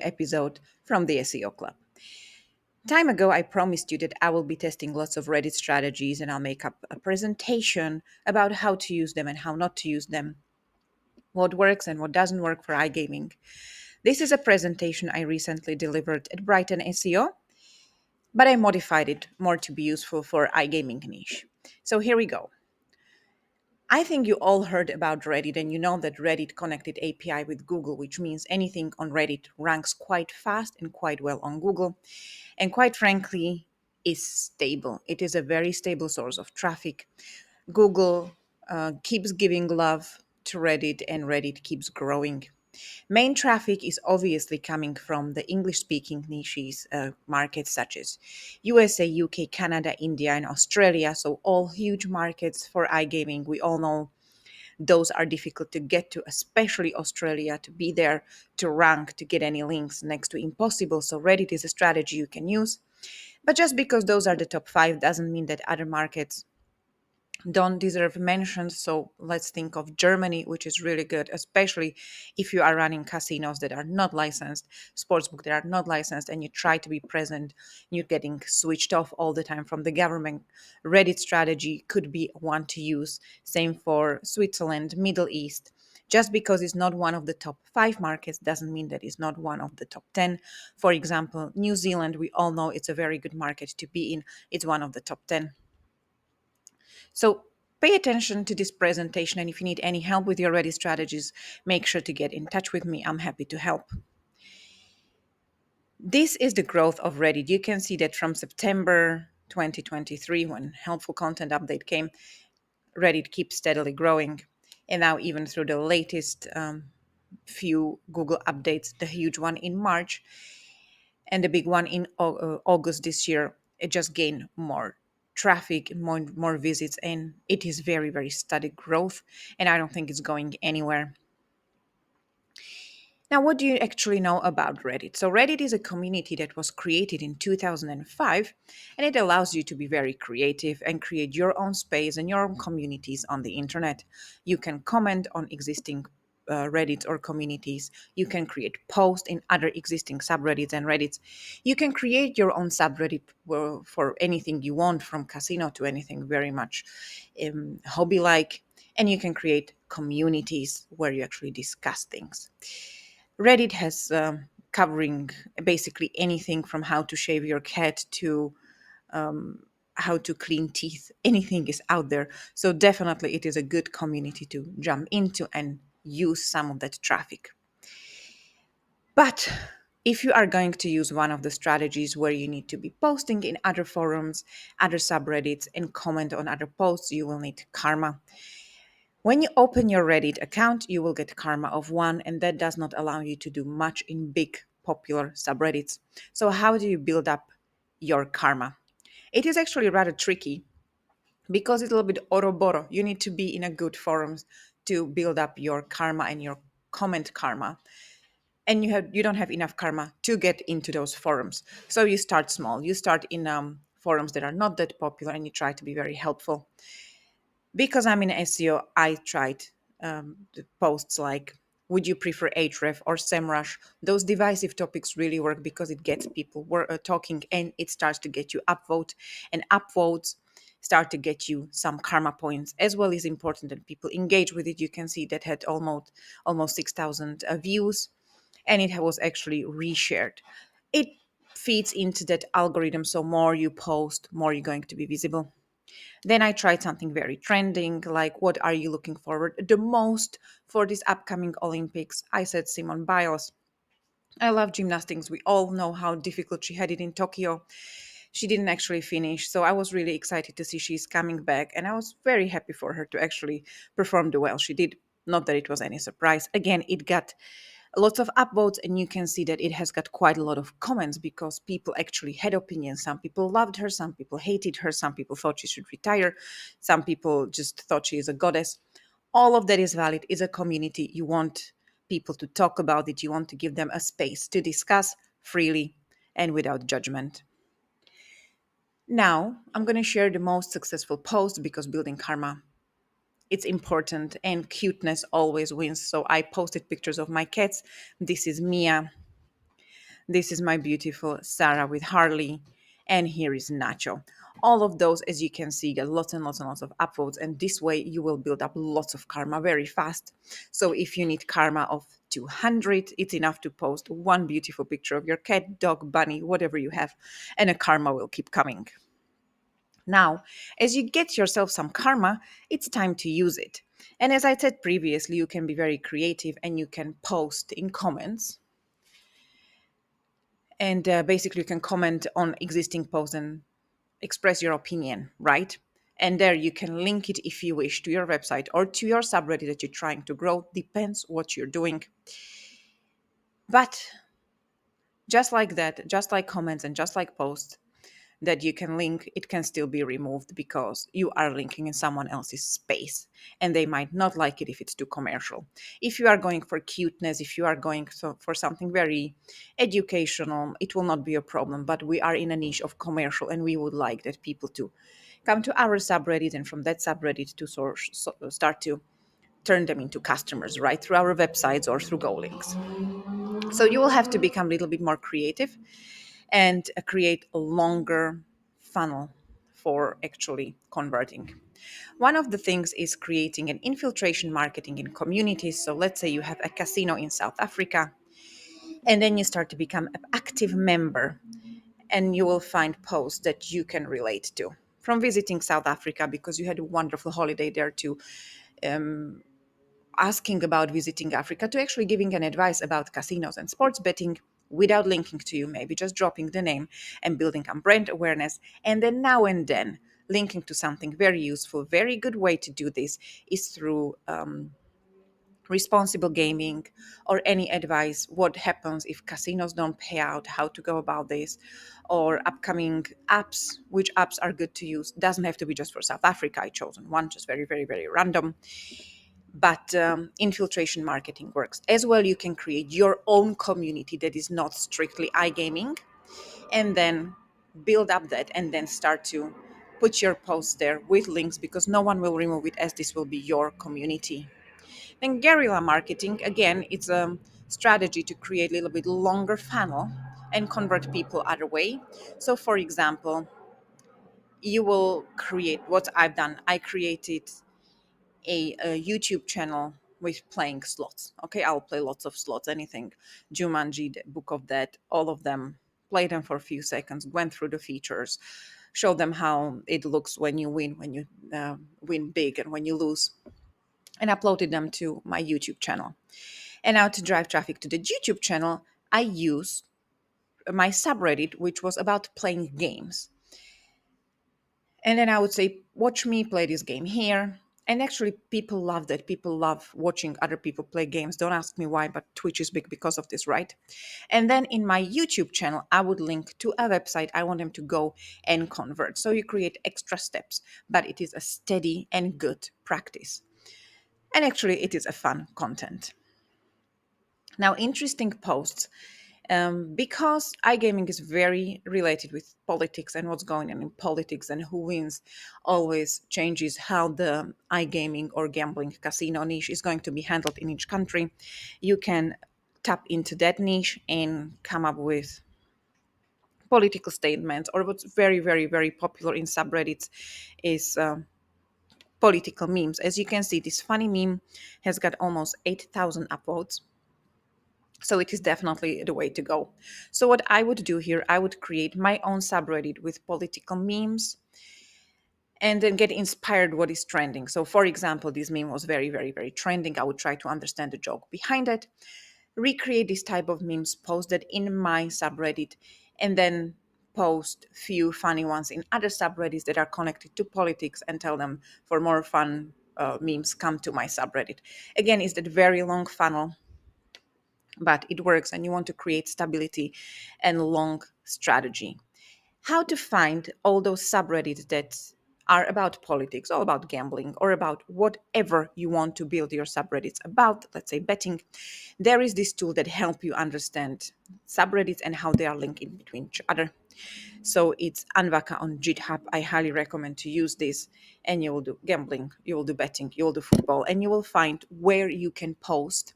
episode from the SEO Club. Time ago, I promised you that I will be testing lots of Reddit strategies and I'll make up a presentation about how to use them and how not to use them, what works and what doesn't work for iGaming. This is a presentation I recently delivered at Brighton SEO, but I modified it more to be useful for iGaming niche. So here we go. I think you all heard about Reddit and you know that Reddit connected API with Google, which means anything on Reddit ranks quite fast and quite well on Google. And quite frankly, is stable. It is a very stable source of traffic. Google keeps giving love to Reddit and Reddit keeps growing. Main traffic is obviously coming from the English speaking niches markets such as USA, UK, Canada, India, and Australia. So, all huge markets for iGaming. We all know those are difficult to get to, especially Australia, to be there, to rank, to get any links next to impossible. So, Reddit is a strategy you can use. But just because those are the top five doesn't mean that other markets don't deserve mention. So let's think of Germany, which is really good, especially if you are running casinos that are not licensed, sportsbook that are not licensed, and you try to be present, you're getting switched off all the time from the government. Reddit strategy could be one to use. Same for Switzerland, Middle East. Just because it's not one of the top five markets doesn't mean that it's not one of the top 10. For example, New Zealand, we all know it's a very good market to be in. It's one of the top 10. So pay attention to this presentation, and if you need any help with your Reddit strategies, make sure to get in touch with me. I'm happy to help. This is the growth of Reddit. You can see that from September 2023, when helpful content update came, Reddit keeps steadily growing. And now even through the latest few Google updates, the huge one in March and the big one in August this year, it just gained more traffic, more visits, and it is very, very steady growth. And I don't think it's going anywhere. Now, what do you actually know about Reddit? So, Reddit is a community that was created in 2005, and it allows you to be very creative and create your own space and your own communities on the internet. You can comment on existing Reddits or communities. You can create posts in other existing subreddits and Reddits. You can create your own subreddit for anything you want, from casino to anything very much hobby like. And you can create communities where you actually discuss things. Reddit has covering basically anything from how to shave your cat to how to clean teeth. Anything is out there. So definitely it is a good community to jump into and use some of that traffic. But if you are going to use one of the strategies where you need to be posting in other forums, other subreddits, and comment on other posts, you will need karma. When you open your Reddit account, you will get karma of 1, and that does not allow you to do much in big popular subreddits. So, how do you build up your karma? It is actually rather tricky because it's a little bit oroboro. You need to be in a good forums to build up your karma and your comment karma. And you don't have enough karma to get into those forums. So you start small. You start in forums that are not that popular, and you try to be very helpful. Because I'm in SEO, I tried the posts like, would you prefer Ahref or SEMrush? Those divisive topics really work because it gets people talking, and it starts to get you upvote, and upvotes start to get you some karma points, as well as important that people engage with it. You can see that had almost 6,000 views, and it was actually reshared. It feeds into that algorithm, so more you post, more you're going to be visible. Then I tried something very trending, like what are you looking forward the most for this upcoming Olympics? I said Simone Biles. I love gymnastics. We all know how difficult she had it in Tokyo. She didn't actually finish, so I was really excited to see she's coming back, and I was very happy for her to actually perform the well she did. Not that it was any surprise. Again, it got lots of upvotes, and you can see that it has got quite a lot of comments because people actually had opinions. Some people loved her, some people hated her, some people thought she should retire, some people just thought she is a goddess. All of that is valid. It's a community. You want people to talk about it, you want to give them a space to discuss freely and without judgment. Now I'm going to share the most successful post, because building karma, it's important, and cuteness always wins. So I posted pictures of my cats. This is Mia. This is my beautiful Sarah with Harley. And here is Nacho. All of those, as you can see, get lots and lots and lots of upvotes. And this way you will build up lots of karma very fast. So if you need karma of 200, it's enough to post one beautiful picture of your cat, dog, bunny, whatever you have, and a karma will keep coming. Now, as you get yourself some karma, it's time to use it. And as I said previously, you can be very creative and you can post in comments. And basically, you can comment on existing posts and express your opinion, right? And there you can link it if you wish to your website or to your subreddit that you're trying to grow. Depends what you're doing. But just like that, just like comments and just like posts, that you can link, it can still be removed because you are linking in someone else's space and they might not like it if it's too commercial. If you are going for cuteness, if you are going for something very educational, it will not be a problem. But we are in a niche of commercial and we would like that people to come to our subreddit and from that subreddit to start to turn them into customers, right? Through our websites or through Go links. So you will have to become a little bit more creative and create a longer funnel for actually converting. One of the things is creating an infiltration marketing in communities. So let's say you have a casino in South Africa, and then you start to become an active member, and you will find posts that you can relate to. From visiting South Africa because you had a wonderful holiday there to asking about visiting Africa to actually giving an advice about casinos and sports betting without linking to you, maybe just dropping the name and building on brand awareness. And then now and then linking to something very useful. Very good way to do this is through responsible gaming or any advice what happens if casinos don't pay out, how to go about this, or upcoming apps, which apps are good to use. Doesn't have to be just for South Africa. I chosen one just very very very random, but infiltration marketing works as well. You can create your own community that is not strictly iGaming, and then build up that and then start to put your posts there with links because no one will remove it as this will be your community. Then guerrilla marketing, again, it's a strategy to create a little bit longer funnel and convert people other way. So for example, you will create what I've done. I created a YouTube channel with playing slots. Okay, I'll play lots of slots, anything. Jumanji, the Book of Dead, all of them. Play them for a few seconds, went through the features, show them how it looks when you win, when you win big, and when you lose, and uploaded them to my YouTube channel. And now to drive traffic to the YouTube channel, I use my subreddit, which was about playing games. And then I would say, watch me play this game here. And actually, people love that. People love watching other people play games. Don't ask me why, but Twitch is big because of this, right? And then in my YouTube channel, I would link to a website I want them to go and convert. So you create extra steps, but it is a steady and good practice. And actually, it is a fun content. Now, interesting posts, because iGaming is very related with politics and what's going on in politics and who wins always changes how the iGaming or gambling casino niche is going to be handled in each country. You can tap into that niche and come up with political statements, or what's very, very, very popular in subreddits is political memes. As you can see, this funny meme has got almost 8,000 upvotes. So it is definitely the way to go. So what I would do here, I would create my own subreddit with political memes and then get inspired what is trending. So for example, this meme was very, very, very trending. I would try to understand the joke behind it, recreate this type of memes, post that in my subreddit, and then post few funny ones in other subreddits that are connected to politics and tell them for more fun memes, come to my subreddit. Again, it's that very long funnel, but it works and you want to create stability and long strategy. How to find all those subreddits that are about politics, all about gambling, or about whatever you want to build your subreddits about, let's say betting. There is this tool that help you understand subreddits and how they are linked in between each other. So it's Anvaka on GitHub. I highly recommend to use this, and you will do gambling, you will do betting, you will do football, and you will find where you can post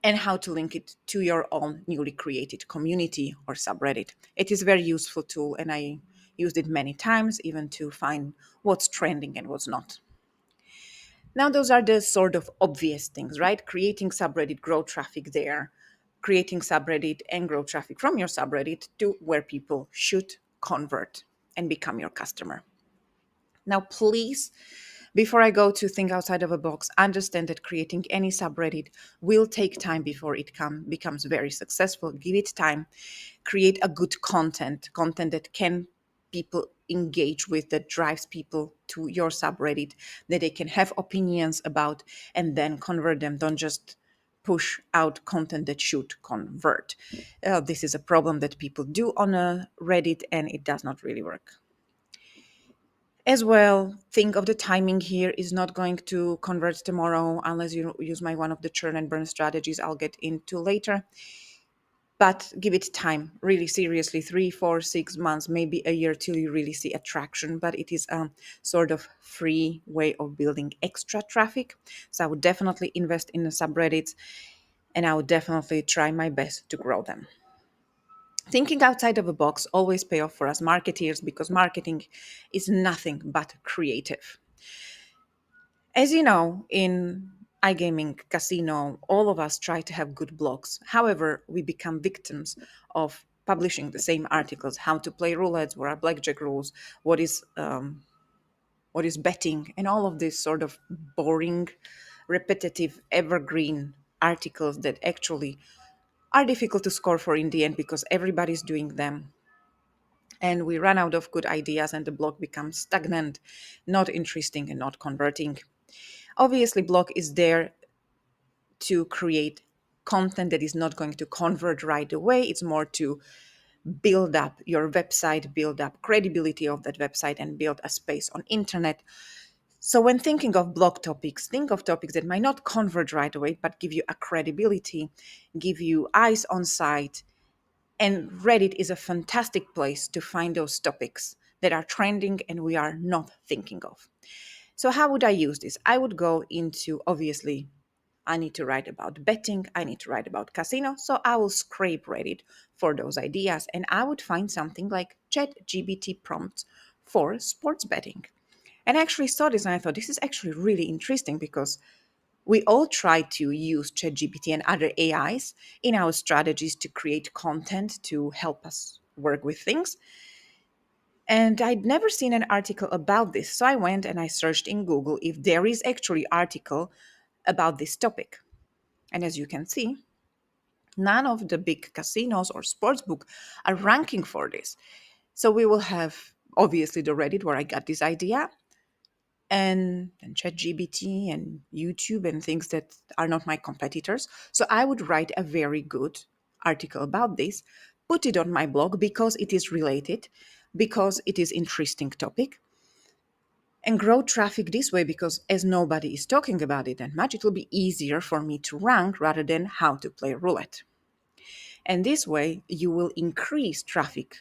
and how to link it to your own newly created community or subreddit. It is a very useful tool, and I used it many times even to find what's trending and what's not. Now, those are the sort of obvious things, right? Creating subreddit, grow traffic there, creating subreddit and grow traffic from your subreddit to where people should convert and become your customer. Now, please, before I go to think outside of a box, understand that creating any subreddit will take time before it becomes very successful. Give it time. Create a good content that can people engage with, that drives people to your subreddit, that they can have opinions about, and then convert them. Don't just push out content that should convert. This is a problem that people do on a Reddit, and it does not really work. As well, think of the timing here is not going to convert tomorrow unless you use my one of the churn and burn strategies I'll get into later. But give it time, really seriously, 3, 4, 6 months, maybe a year till you really see attraction. But it is a sort of free way of building extra traffic. So I would definitely invest in the subreddits, and I would definitely try my best to grow them. Thinking outside of a box always pay off for us marketeers, because marketing is nothing but creative. As you know, in iGaming, casino, all of us try to have good blogs. However, we become victims of publishing the same articles: how to play roulette, what are blackjack rules, what is betting, and all of these sort of boring, repetitive, evergreen articles that actually are difficult to score for in the end because everybody's doing them. And we run out of good ideas, and the blog becomes stagnant, not interesting, and not converting. Obviously, blog is there to create content that is not going to convert right away. It's more to build up your website, build up credibility of that website, and build a space on internet. So when thinking of blog topics, think of topics that might not convert right away, but give you a credibility, give you eyes on site. And Reddit is a fantastic place to find those topics that are trending and we are not thinking of. So how would I use this? I would go into, obviously, I need to write about betting, I need to write about casino. So I will scrape Reddit for those ideas, and I would find something like ChatGPT prompts for sports betting. And I actually saw this and I thought this is actually really interesting, because we all try to use ChatGPT and other AIs in our strategies to create content to help us work with things. And I'd never seen an article about this. So I went and I searched in Google if there is actually article about this topic. And as you can see, none of the big casinos or sportsbook are ranking for this. So we will have obviously the Reddit where I got this idea, and ChatGPT and YouTube and things that are not my competitors. So I would write a very good article about this, put it on my blog because it is related, because it is interesting topic, and grow traffic this way, because as nobody is talking about it that much, it will be easier for me to rank rather than how to play roulette. And this way you will increase traffic,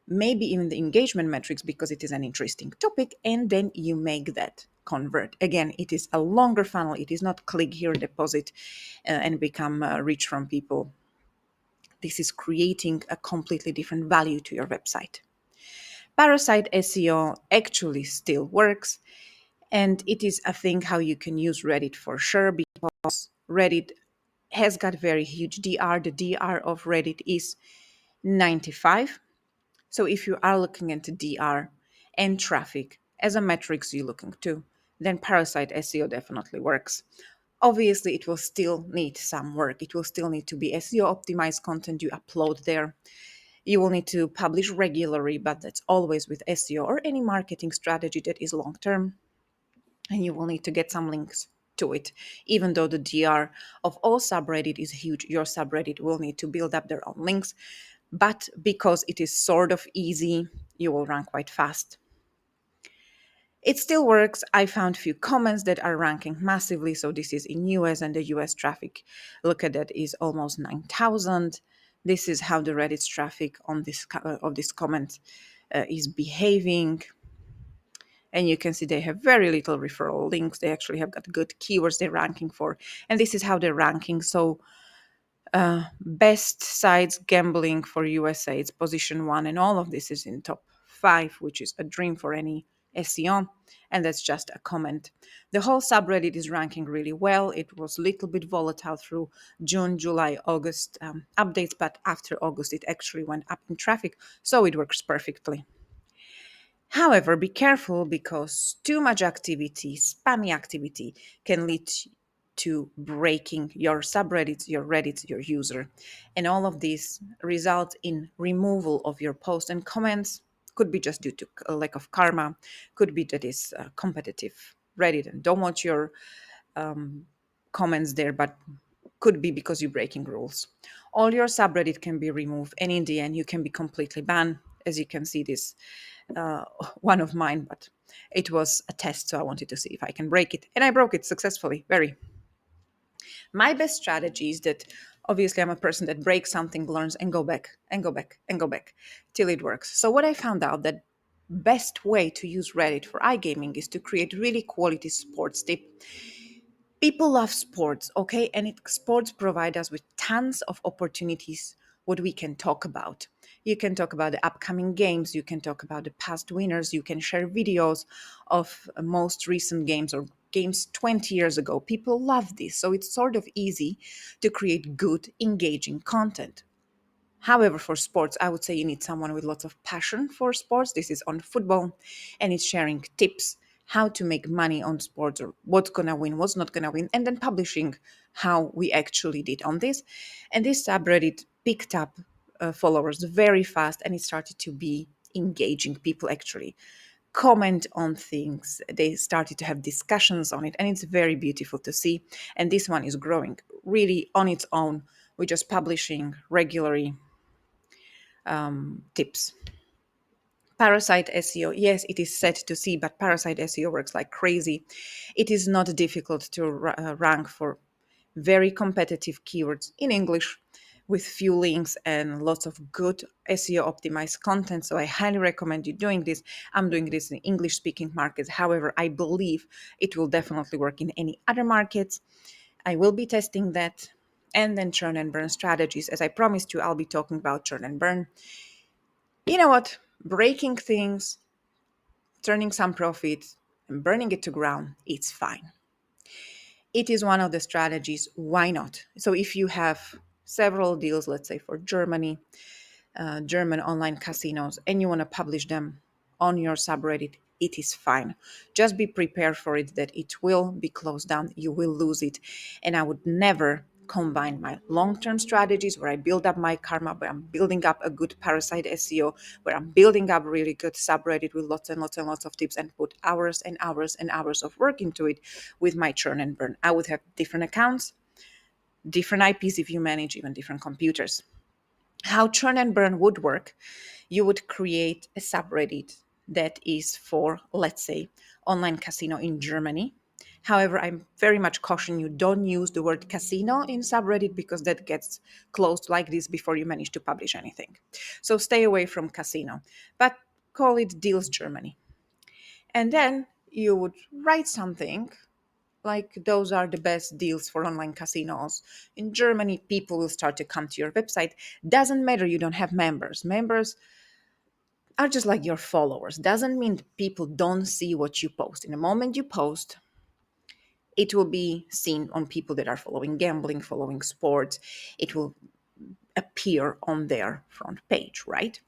maybe even the engagement metrics, because it is an interesting topic, and then you make that convert. Again, it is a longer funnel. It is not click here, deposit, and become rich from people. This is creating a completely different value to your website. Parasite SEO actually still works, and it is a thing how you can use Reddit for sure, because Reddit has got very huge DR. The DR of Reddit is 95. So if you are looking into DR and traffic as a metrics you're looking to, then Parasite SEO definitely works. Obviously, it will still need some work. It will still need to be SEO optimized content you upload there. You will need to publish regularly, but that's always with SEO or any marketing strategy that is long term. And you will need to get some links to it. Even though the DR of all subreddit is huge, your subreddit will need to build up their own links. But because it is sort of easy, you will rank quite fast. It still works. I found few comments that are ranking massively. So this is in US, and the US traffic, look at that, is almost 9,000. This is how the Reddit's traffic on this of this comment is behaving. And you can see they have very little referral links. They actually have got good keywords they're ranking for. And this is how they're ranking. So best sites gambling for USA, it's position one, and all of this is in top five, which is a dream for any SEO. And that's just a comment. The whole subreddit is ranking really well. It was a little bit volatile through June, July, August updates, but after August, it actually went up in traffic, so it works perfectly. However, be careful because too much activity, spammy activity, can lead to breaking your subreddits, your Reddit, your user. And all of this results in removal of your posts and comments. Could be just due to a lack of karma, could be that is competitive Reddit and don't want your comments there, but could be because you're breaking rules. All your subreddit can be removed, and in the end, you can be completely banned. As you can see, this uh, one of mine, but it was a test, so I wanted to see if I can break it, and I broke it successfully. Very. My best strategy is that obviously I'm a person that breaks something, learns, and go back and go back and go back till it works. So what I found out that best way to use Reddit for iGaming is to create really quality sports tip. People love sports, okay? And sports provide us with tons of opportunities what we can talk about. You can talk about the upcoming games, you can talk about the past winners, you can share videos of most recent games or games 20 years ago. People love this. So it's sort of easy to create good, engaging content. However, for sports, I would say you need someone with lots of passion for sports. This is on football, and it's sharing tips how to make money on sports or what's gonna win, what's not gonna win, and then publishing how we actually did on this. And this subreddit picked up followers very fast, and it started to be engaging. People actually comment on things. They started to have discussions on it, and it's very beautiful to see. And this one is growing really on its own. We're just publishing regularly tips. Parasite SEO, yes, it is set to see, but Parasite SEO works like crazy. It is not difficult to rank for very competitive keywords in English with few links and lots of good SEO optimized content. So I highly recommend you doing this. I'm doing this in English speaking markets. However, I believe it will definitely work in any other markets. I will be testing that. And then churn and burn strategies. As I promised you, I'll be talking about churn and burn. You know what? Breaking things, turning some profit, and burning it to ground, it's fine. It is one of the strategies. Why not? So if you have several deals, let's say for Germany, German online casinos, and you want to publish them on your subreddit, it is fine. Just be prepared for it that it will be closed down, you will lose it. And I would never combine my long-term strategies where I build up my karma, where I'm building up a good parasite SEO, where I'm building up really good subreddit with lots and lots and lots of tips and put hours and hours and hours of work into it with my churn and burn. I would have different accounts, different IPs if you manage even different computers. How churn and burn would work, you would create a subreddit that is for, let's say, online casino in Germany. However, I'm very much caution you don't use the word casino in subreddit because that gets closed like this before you manage to publish anything. So stay away from casino, but call it Deals Germany. And then you would write something like those are the best deals for online casinos in Germany. People will start to come to your website. Doesn't matter you don't have members. Members are just like your followers. Doesn't mean people don't see what you post. In the moment you post, it will be seen on people that are following gambling, following sports. It will appear on their front page, right?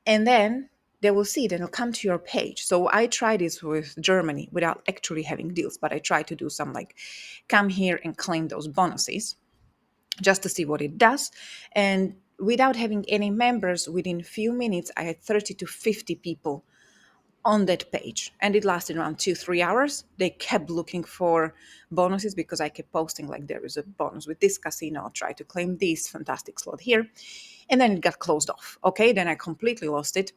And then they will see it and they'll come to your page. So I tried this with Germany without actually having deals, but I tried to do some like come here and claim those bonuses just to see what it does. And without having any members, within a few minutes, I had 30 to 50 people on that page. And it lasted around 2-3 hours. They kept looking for bonuses because I kept posting like there is a bonus with this casino. I'll try to claim this fantastic slot here. And then it got closed off. Okay, then I completely lost it.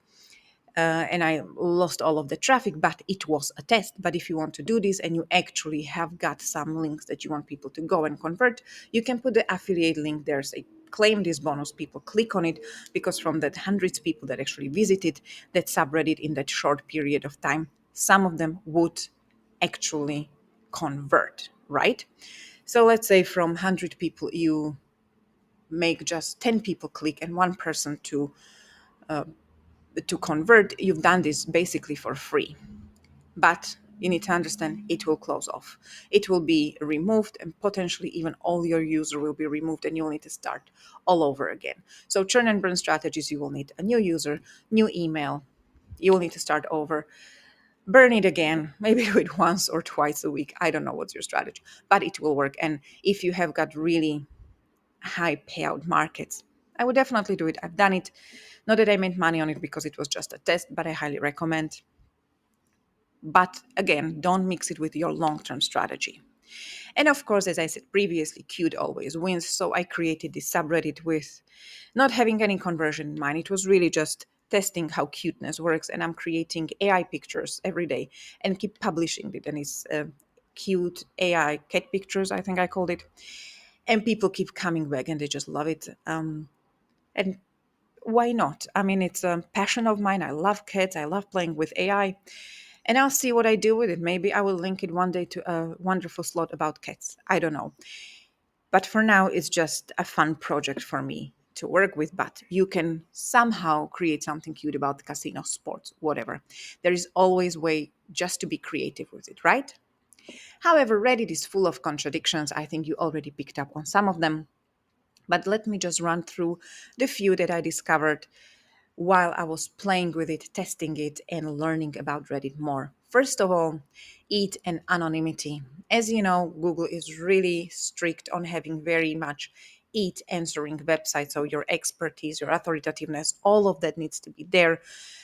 And I lost all of the traffic, but it was a test. But if you want to do this and you actually have got some links that you want people to go and convert, you can put the affiliate link there, say, claim this bonus, people click on it, because from that hundreds of people that actually visited that subreddit in that short period of time, some of them would actually convert, right? So let's say from 100 people, you make just 10 people click and one person to convert. You've done this basically for free. But you need to understand it will close off. It will be removed, and potentially even all your user will be removed, and you'll need to start all over again. So churn and burn strategies, you will need a new user, new email. You will need to start over, burn it again, maybe do it once or twice a week. I don't know what's your strategy, but it will work. And if you have got really high payout markets, I would definitely do it. I've done it. Not that I made money on it because it was just a test, but I highly recommend. But again, don't mix it with your long term strategy. And of course, as I said previously, cute always wins. So I created this subreddit with not having any conversion in mind. It was really just testing how cuteness works. And I'm creating AI pictures every day and keep publishing it. And it's cute AI cat pictures, I think I called it. And people keep coming back and they just love it. And why not? I mean, it's a passion of mine. I love cats. I love playing with AI. And I'll see what I do with it. Maybe I will link it one day to a wonderful slot about cats. I don't know. But for now, it's just a fun project for me to work with. But you can somehow create something cute about casino, sports, whatever. There is always way just to be creative with it, right? However, Reddit is full of contradictions. I think you already picked up on some of them. But let me just run through the few that I discovered while I was playing with it, testing it, and learning about Reddit more. First of all, it and anonymity. As you know, Google is really strict on having very much it answering websites. So your expertise, your authoritativeness, all of that needs to be there.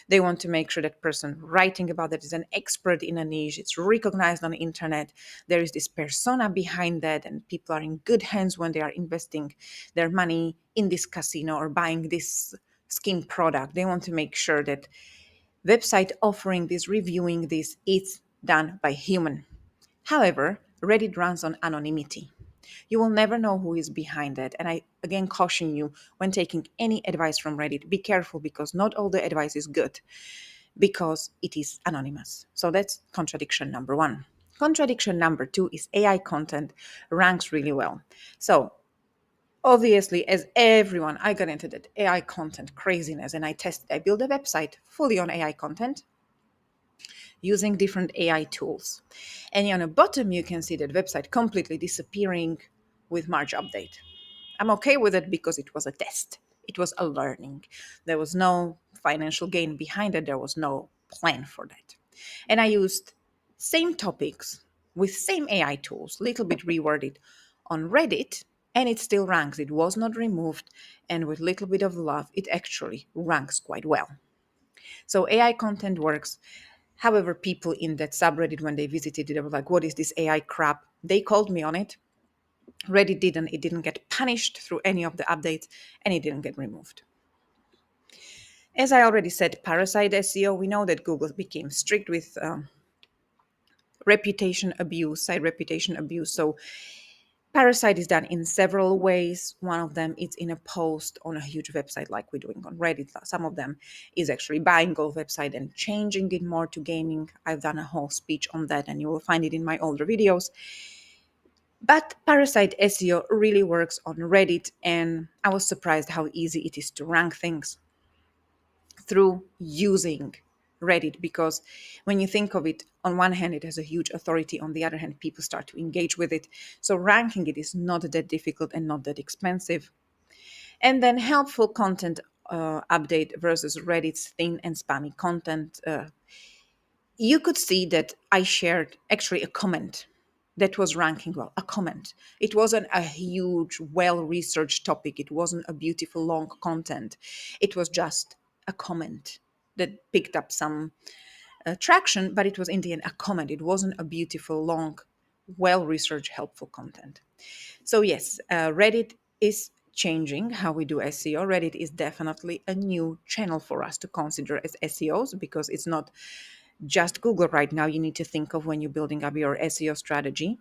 They want to make sure that person writing about it is an expert in a niche. It's recognized on the internet. There is this persona behind that, and people are in good hands when they are investing their money in this casino or buying this skin product. They want to make sure that website offering this, reviewing this, it's done by human. However, Reddit runs on anonymity. You will never know who is behind it. And I again caution you when taking any advice from Reddit, be careful because not all the advice is good because it is anonymous. So that's contradiction number one. Contradiction number two is AI content ranks really well. So obviously, as everyone, I got into that AI content craziness and I built a website fully on AI content using different AI tools. And on the bottom, you can see that website completely disappearing with March update. I'm okay with it because it was a test. It was a learning. There was no financial gain behind it. There was no plan for that. And I used same topics with same AI tools, little bit reworded on Reddit, and it still ranks. It was not removed, and with little bit of love, it actually ranks quite well. So AI content works. However, people in that subreddit, when they visited it, they were like, what is this AI crap? They called me on it. Reddit didn't. It didn't get punished through any of the updates, and it didn't get removed. As I already said, Parasite SEO, we know that Google became strict with reputation abuse, site reputation abuse. So Parasite is done in several ways. One of them is in a post on a huge website like we're doing on Reddit. Some of them is actually buying a website and changing it more to gaming. I've done a whole speech on that and you will find it in my older videos. But Parasite SEO really works on Reddit, and I was surprised how easy it is to rank things through using Reddit, because when you think of it, on one hand, it has a huge authority. On the other hand, people start to engage with it. So ranking it is not that difficult and not that expensive. And then helpful content update versus Reddit's thin and spammy content. You could see that I shared actually a comment that was ranking well, a comment. It wasn't a huge, well researched topic. It wasn't a beautiful, long content. It was just a comment that picked up some traction, but it was in the end a comment. It wasn't a beautiful, long, well researched, helpful content. So, yes, Reddit is changing how we do SEO. Reddit is definitely a new channel for us to consider as SEOs because it's not just Google right now. You need to think of when you're building up your SEO strategy.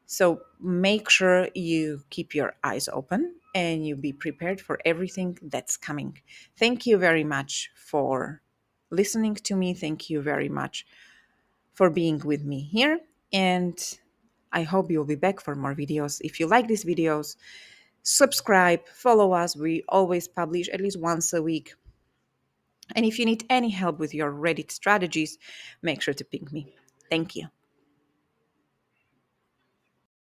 So make sure you keep your eyes open and you be prepared for everything that's coming. Thank you very much for listening to me. Thank you very much for being with me here. And I hope you'll be back for more videos. If you like these videos, subscribe, follow us. We always publish at least once a week. And if you need any help with your Reddit strategies, make sure to ping me. Thank you.